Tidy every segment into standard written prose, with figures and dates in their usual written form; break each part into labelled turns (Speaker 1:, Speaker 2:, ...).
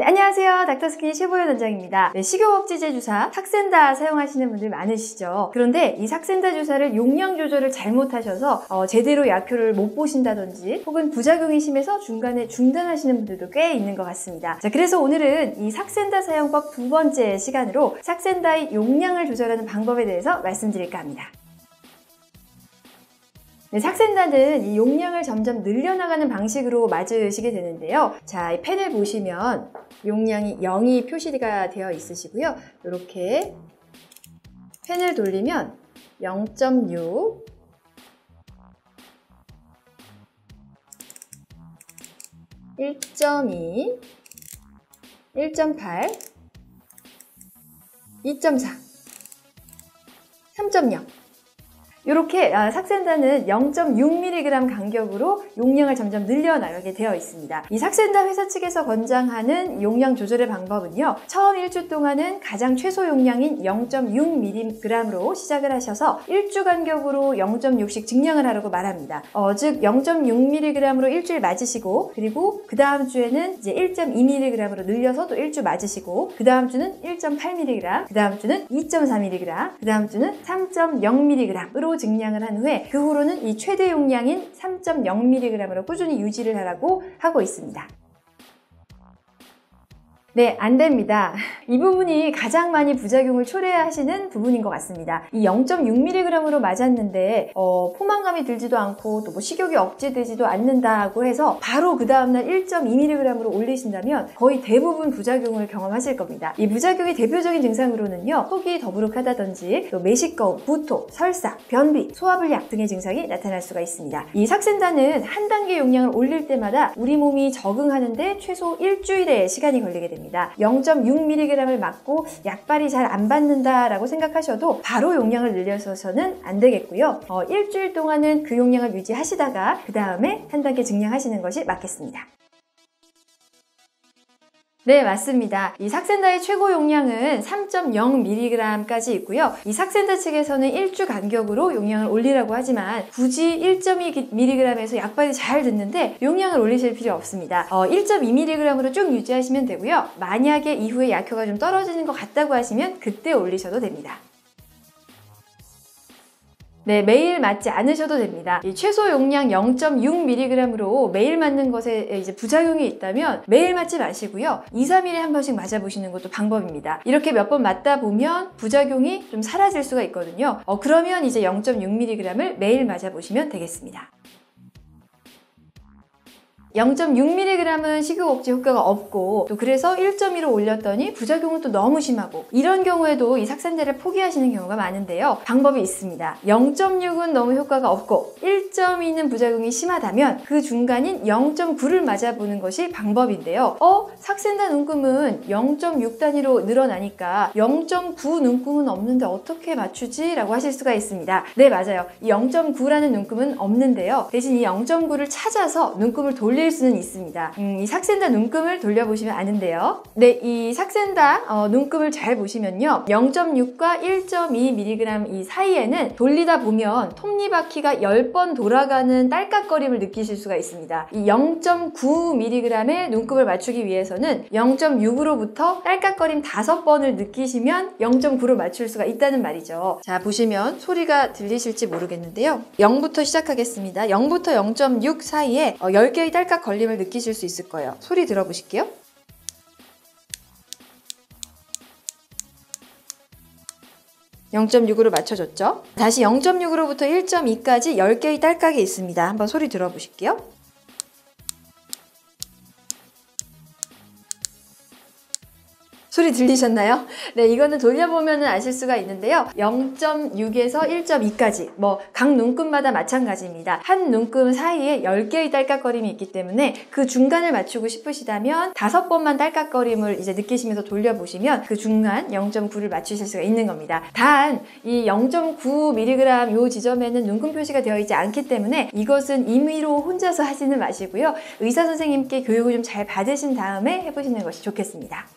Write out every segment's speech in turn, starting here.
Speaker 1: 네, 안녕하세요. 닥터스킨 최보연 원장입니다. 네, 식욕억제제 주사 삭센다 사용하시는 분들 많으시죠? 그런데 이 삭센다 주사를 용량 조절을 잘못하셔서 제대로 약효를 못 보신다든지 혹은 부작용이 심해서 중간에 중단하시는 분들도 꽤 있는 것 같습니다. 자, 그래서 오늘은 이 삭센다 사용법 두 번째 시간으로 삭센다의 용량을 조절하는 방법에 대해서 말씀드릴까 합니다. 네, 삭센다는 이 용량을 점점 늘려나가는 방식으로 맞으시게 되는데요. 자, 이 펜을 보시면 용량이 0이 표시가 되어 있으시고요. 이렇게 펜을 돌리면 0.6, 1.2, 1.8, 2.4, 3.0 이렇게 삭센다는 0.6mg 간격으로 용량을 점점 늘려나가게 되어 있습니다. 이 삭센다 회사 측에서 권장하는 용량 조절의 방법은요. 처음 1주 동안은 가장 최소 용량인 0.6mg로 시작을 하셔서 1주 간격으로 0.6씩 증량을 하라고 말합니다. 즉 0.6mg로 일주일 맞으시고 그리고 그 다음 주에는 이제 1.2mg로 늘려서 또 1주 맞으시고 그 다음 주는 1.8mg, 그 다음 주는 2.4mg, 그 다음 주는 3.0mg으로 증량을 한 후에 그 후로는 이 최대 용량인 3.0mg으로 꾸준히 유지를 하라고 하고 있습니다. 네, 안 됩니다. 이 부분이 가장 많이 부작용을 초래하시는 부분인 것 같습니다. 이 0.6mg으로 맞았는데 포만감이 들지도 않고 또 뭐 식욕이 억제되지도 않는다고 해서 바로 그 다음날 1.2mg으로 올리신다면 거의 대부분 부작용을 경험하실 겁니다. 이 부작용의 대표적인 증상으로는요, 속이 더부룩하다든지 또 매식거움, 구토, 설사, 변비, 소화불량 등의 증상이 나타날 수가 있습니다. 이 삭센다는 한 단계 용량을 올릴 때마다 우리 몸이 적응하는데 최소 일주일의 시간이 걸리게 됩니다. 0.6mg을 맞고 약발이 잘 안 받는다라고 생각하셔도 바로 용량을 늘려서는 안 되겠고요. 일주일 동안은 그 용량을 유지하시다가 그 다음에 한 단계 증량하시는 것이 맞겠습니다. 네, 맞습니다. 이 삭센다의 최고 용량은 3.0mg까지 있고요. 이 삭센다 측에서는 1주 간격으로 용량을 올리라고 하지만 굳이 1.2mg에서 약발이 잘 듣는데 용량을 올리실 필요 없습니다. 1.2mg으로 쭉 유지하시면 되고요. 만약에 이후에 약효가 좀 떨어지는 것 같다고 하시면 그때 올리셔도 됩니다. 네, 매일 맞지 않으셔도 됩니다. 이 최소 용량 0.6mg으로 매일 맞는 것에 이제 부작용이 있다면 매일 맞지 마시고요. 2, 3일에 한 번씩 맞아보시는 것도 방법입니다. 이렇게 몇 번 맞다 보면 부작용이 좀 사라질 수가 있거든요. 그러면 이제 0.6mg을 매일 맞아보시면 되겠습니다. 0.6mg은 식욕억제 효과가 없고 또 그래서 1.2로 올렸더니 부작용은 또 너무 심하고 이런 경우에도 이 삭센다를 포기하시는 경우가 많은데요. 방법이 있습니다. 0.6은 너무 효과가 없고 1.2는 부작용이 심하다면 그 중간인 0.9를 맞아보는 것이 방법인데요. 삭센다 눈금은 0.6 단위로 늘어나니까 0.9 눈금은 없는데 어떻게 맞추지? 라고 하실 수가 있습니다. 네, 맞아요. 이 0.9라는 눈금은 없는데요. 대신 이 0.9를 찾아서 눈금을 돌릴 수는 있습니다. 이 삭센다 눈금을 돌려보시면 아는데요. 네, 이 삭센다 눈금을 잘 보시면요. 0.6과 1.2mg 이 사이에는 돌리다 보면 톱니바퀴가 10번 돌아가는 딸깍거림을 느끼실 수가 있습니다. 이 0.9mg의 눈금을 맞추기 위해서는 0.6으로부터 딸깍거림 5번을 느끼시면 0.9로 맞출 수가 있다는 말이죠. 자, 보시면 소리가 들리실지 모르겠는데요. 0부터 시작하겠습니다. 0부터 0.6 사이에 10개의 딸깍 걸림을 느끼실 수 있을 거예요. 소리 들어보실게요. (0.6으로) 맞춰줬죠? 다시 0.6으로부터 1.2까지 10개의 딸깍이 있습니다. 한번 소리 들어보실게요. 소리 들리셨나요? 네, 이거는 돌려보면 아실 수가 있는데요. 0.6에서 1.2까지 각 눈금마다 마찬가지입니다. 한 눈금 사이에 10개의 딸깍거림이 있기 때문에 그 중간을 맞추고 싶으시다면 5번만 딸깍거림을 이제 느끼시면서 돌려보시면 그 중간 0.9를 맞추실 수가 있는 겁니다. 단 이 0.9mg 요 지점에는 눈금 표시가 되어 있지 않기 때문에 이것은 임의로 혼자서 하지는 마시고요. 의사 선생님께 교육을 좀 잘 받으신 다음에 해보시는 것이 좋겠습니다.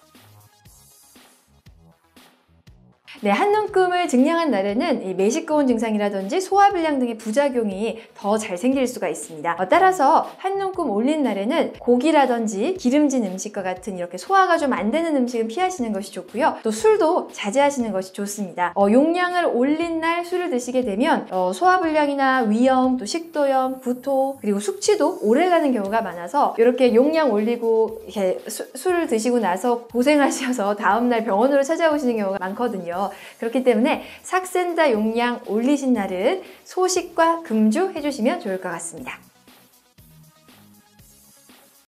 Speaker 1: 네, 한눈금을 증량한 날에는 이 메시꺼운 증상이라든지 소화불량 등의 부작용이 더 잘 생길 수가 있습니다. 따라서 한눈금 올린 날에는 고기라든지 기름진 음식과 같은 이렇게 소화가 좀 안 되는 음식은 피하시는 것이 좋고요. 또 술도 자제하시는 것이 좋습니다. 용량을 올린 날 술을 드시게 되면 소화불량이나 위염, 또 식도염, 구토, 그리고 숙취도 오래가는 경우가 많아서 이렇게 용량 올리고 이렇게 술을 드시고 나서 고생하셔서 다음날 병원으로 찾아오시는 경우가 많거든요. 그렇기 때문에 삭센다 용량 올리신 날은 소식과 금주 해주시면 좋을 것 같습니다.